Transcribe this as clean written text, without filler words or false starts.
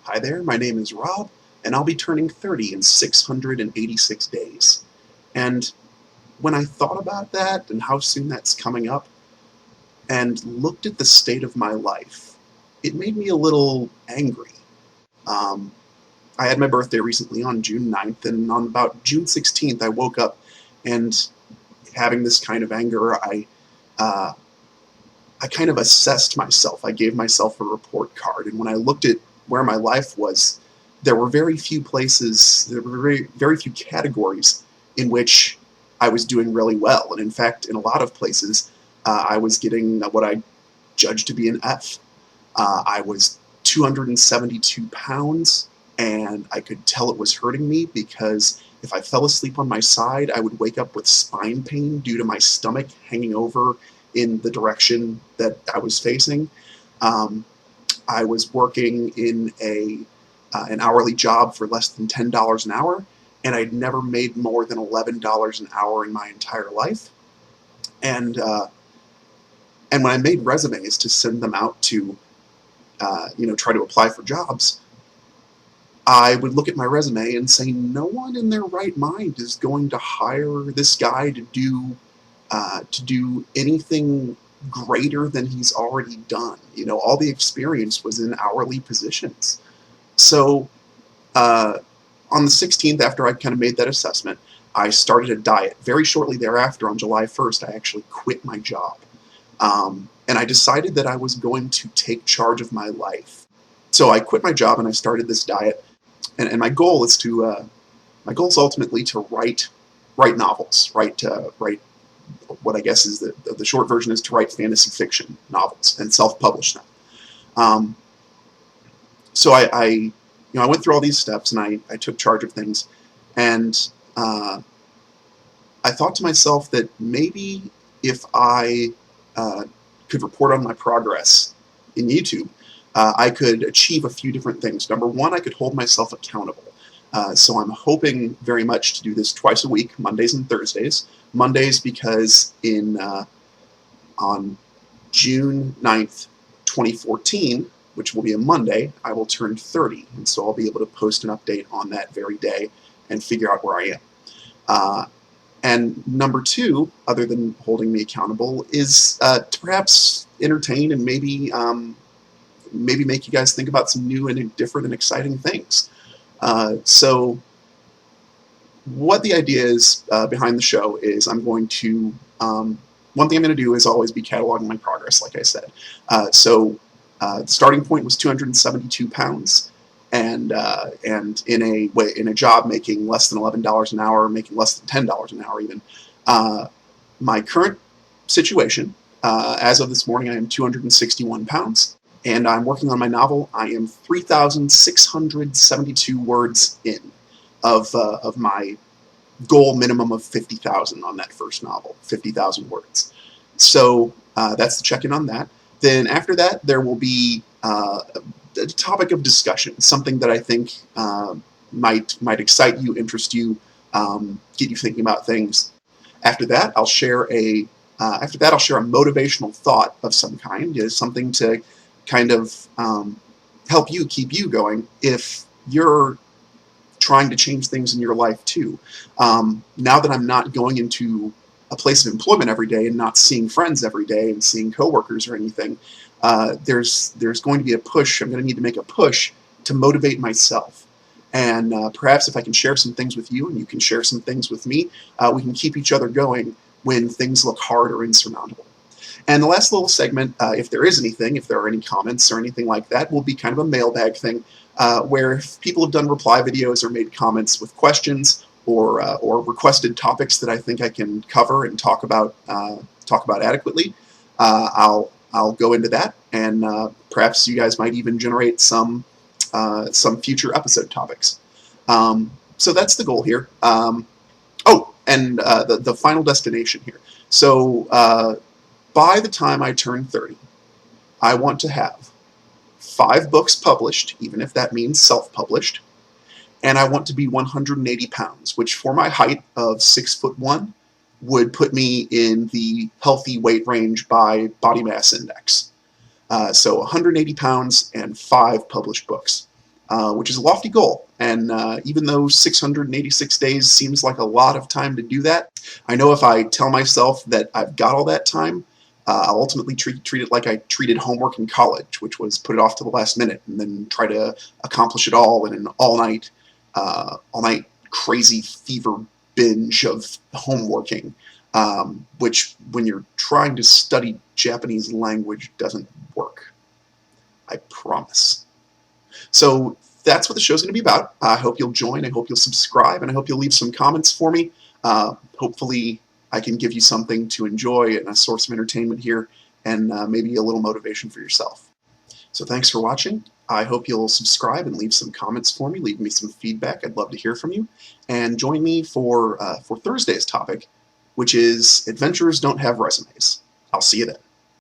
Hi there, my name is Rob, and I'll be turning 30 in 686 days. And when I thought about that and how soon that's coming up, and looked at the state of my life, it made me a little angry. Um, I had my birthday recently on June 9th, and on about June 16th, I woke up and having this kind of anger, uh, I kind of assessed myself. I gave myself a report card, and when I looked at where my life was, there were very few places, there were very few categories in which I was doing really well. And in fact, in a lot of places, I was getting what I judged to be an F. I was 272 pounds, and I could tell it was hurting me because if I fell asleep on my side, I would wake up with spine pain due to my stomach hanging over in the direction that I was facing. Um, I was working in an hourly job for less than $10 an hour, and I'd never made more than $11 an hour in my entire life. And and when I made resumes to send them out to try to apply for jobs, I would look at my resume and say, no one in their right mind is going to hire this guy to do anything greater than he's already done. All the experience was in hourly positions. So on the 16th, after I kind of made that assessment, I started a diet. Very shortly thereafter, on July 1st, I actually quit my job. And I decided that I was going to take charge of my life. So I quit my job and I started this diet. And my goal is ultimately to write novels, write what I guess is the short version is to write fantasy fiction novels and self-publish them. Um, so I went through all these steps and I took charge of things, and I thought to myself that maybe if I could report on my progress in YouTube, I could achieve a few different things. Number one, I could hold myself accountable. So I'm hoping very much to do this twice a week, Mondays and Thursdays. Mondays because on June 9th, 2014, which will be a Monday, I will turn 30. And so I'll be able to post an update on that very day and figure out where I am. And number two, other than holding me accountable, is to perhaps entertain and maybe make you guys think about some new and different and exciting things. So what the idea is behind the show is one thing I'm going to do is always be cataloging my progress, like I said. The starting point was 272 pounds, and in a job making less than $11 an hour, making less than $10 an hour even. My current situation, as of this morning, I am 261 pounds. And I'm working on my novel. I am 3,672 words in of my goal minimum of 50,000 on that first novel, 50,000 words. So that's the check-in on that. Then after that, there will be a topic of discussion, something that I think might excite you, interest you, get you thinking about things. After that, I'll share a motivational thought of some kind, something to kind of help you keep you going if you're trying to change things in your life too. Now that I'm not going into a place of employment every day and not seeing friends every day and seeing coworkers or anything, there's going to be a push. I'm going to need to make a push to motivate myself. And perhaps if I can share some things with you and you can share some things with me, we can keep each other going when things look hard or insurmountable. And the last little segment, if there is anything, if there are any comments or anything like that, will be kind of a mailbag thing where if people have done reply videos or made comments with questions or requested topics that I think I can cover and talk about adequately, I'll go into that, and perhaps you guys might even generate some future episode topics. So that's the goal here. And the final destination here. So by the time I turn 30, I want to have 5 books published, even if that means self-published, and I want to be 180 pounds, which for my height of 6'1" would put me in the healthy weight range by body mass index. So 180 pounds and 5 published books. which is a lofty goal. And even though 686 days seems like a lot of time to do that, I know if I tell myself that I've got all that time, I'll ultimately treat it like I treated homework in college, which was put it off to the last minute and then try to accomplish it all in an all-night crazy fever binge of homeworking, which when you're trying to study Japanese language doesn't work. I promise. So that's what the show's going to be about. I hope you'll join. I hope you'll subscribe, and I hope you'll leave some comments for me. Hopefully I can give you something to enjoy and a source of entertainment here, and maybe a little motivation for yourself. So thanks for watching. I hope you'll subscribe and leave some comments for me. Leave me some feedback. I'd love to hear from you. And join me for Thursday's topic, which is Adventurers Don't Have Resumes. I'll see you then.